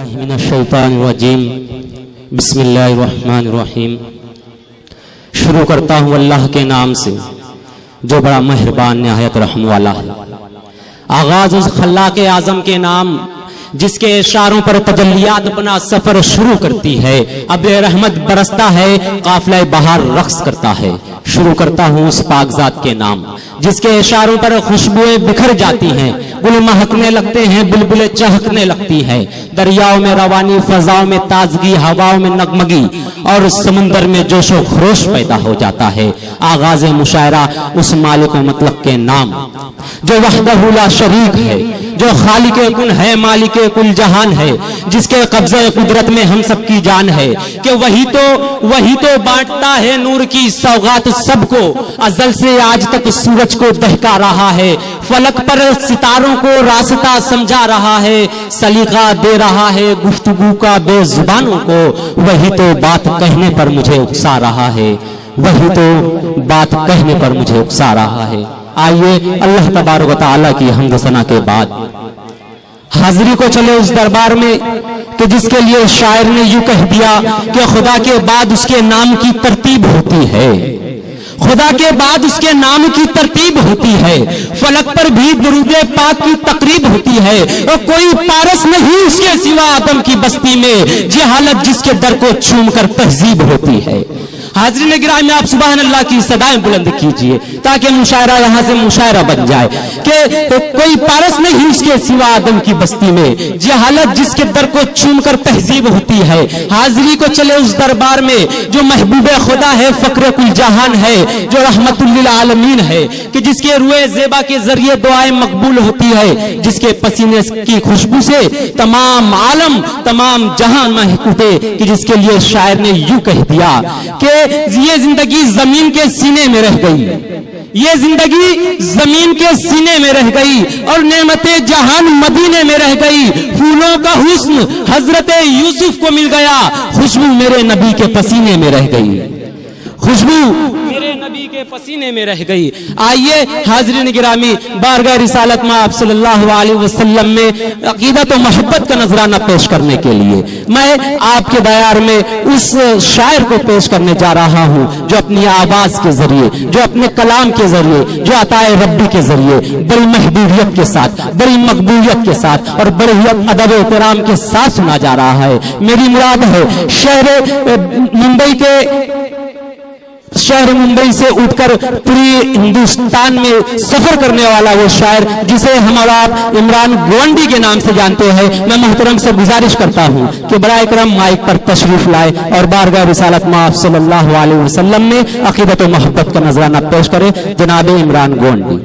من الشیطان الرجیم بسم اللہ الرحمن الرحیم۔ شروع کرتا ہوں اللہ کے نام سے جو بڑا مہربان نہایت رحم والا ہے۔ آغاز اس خلاق اعظم کے نام جس کے اشاروں پر تجلیات اپنا سفر شروع کرتی ہے، اب رحمت برستا ہے، قافلہ بہار رقص کرتا ہے۔ شروع کرتا ہوں اس پاک ذات کے نام جس کے اشاروں پر خوشبوئیں بکھر جاتی ہیں، گل مہکنے لگتے ہیں، بلبلیں چہکنے لگتی ہیں، دریاؤں میں روانی، فضاؤں میں تازگی، ہواؤں میں نغمگی اور سمندر میں جوش و خروش پیدا ہو جاتا ہے۔ آغاز مشاعرہ اس مالک و مطلق کے نام جو وحدہ لا شریک ہے، جو خالق کن ہے، مالک کل جہان ہے، جس کے قبضہ قدرت میں ہم سب کی جان ہے، کہ وہی تو بانٹتا ہے نور کی سوغات سب کو، ازل سے آج تک سورج کو دہکا رہا ہے، فلک پر ستاروں کو راستہ سمجھا رہا ہے، سلیقہ دے رہا ہے گفتگو کا بے زبانوں کو، وہی تو بات کہنے پر مجھے اکسا رہا ہے، وہی تو بات کہنے پر مجھے اکسا رہا ہے۔ آئیے اللہ تبارک و تعالیٰ کی حمد و ثنا کے بعد حاضری کو چلے اس دربار میں کہ جس کے لیے شاعر نے یوں کہہ دیا کہ خدا کے بعد اس کے نام کی ترتیب ہوتی ہے، خدا کے بعد اس کے نام کی ترتیب ہوتی ہے، فلک پر بھی درود پاک کی تقریب ہوتی ہے، اور کوئی پارس نہیں اس کے سوا آدم کی بستی میں، جہالت جس کے در کو چوم کر تہذیب ہوتی ہے۔ حاضرین گرامی آپ سبحان اللہ کی صدائیں بلند کیجئے تاکہ مشاعرہ یہاں سے مشاعرہ بن جائے کہ کوئی پارس نہیں اس کے سوا آدم کی بستی میں، جہالت جس کے در کو چوم کر تہذیب ہوتی ہے۔ حاضری کو چلے اس دربار میں جو محبوب خدا ہے، فقر کل جہان ہے، جو رحمت للعالمین ہے، کہ جس کے روئے زیبا کے ذریعے دعائیں مقبول ہوتی ہے، جس کے پسینے کی خوشبو سے تمام عالم تمام جہان مہکتے، کہ جس کے لیے شاعر نے یوں کہہ دیا کہ یہ زندگی زمین کے سینے میں رہ گئی، یہ زندگی زمین کے سینے میں رہ گئی، اور نعمت جہان مدینے میں رہ گئی، پھولوں کا حسن حضرت یوسف کو مل گیا، خوشبو میرے نبی کے پسینے میں رہ گئی، خوشبو میرے نبی کے پسینے میں رہ گئی۔ آئیے حاضرین گرامی بارگاہ رسالت میں آپ صلی اللہ علیہ وسلم میں عقیدت و محبت کا نذرانہ پیش کرنے کے لیے میں آپ کے دیار میں اس شاعر کو پیش کرنے جا رہا ہوں جو اپنی آواز کے ذریعے، جو اپنے کلام کے ذریعے، جو عطاء ربی کے ذریعے بڑی محبوبیت کے ساتھ، بڑی مقبولیت کے ساتھ اور بڑی ادب و احترام کے ساتھ سنا جا رہا ہے۔ میری مراد ہے شہر ممبئی سے اٹھ کر پوری ہندوستان میں سفر کرنے والا وہ شاعر جسے ہمارا عمران گونڈی کے نام سے جانتے ہیں۔ میں محترم سے گزارش کرتا ہوں کہ برائے کرم مائک پر تشریف لائے اور بارگاہ رسالت میں آپ صلی اللہ علیہ وسلم میں عقیدت و محبت کا نذرانہ پیش کرے۔ جناب عمران گونڈی۔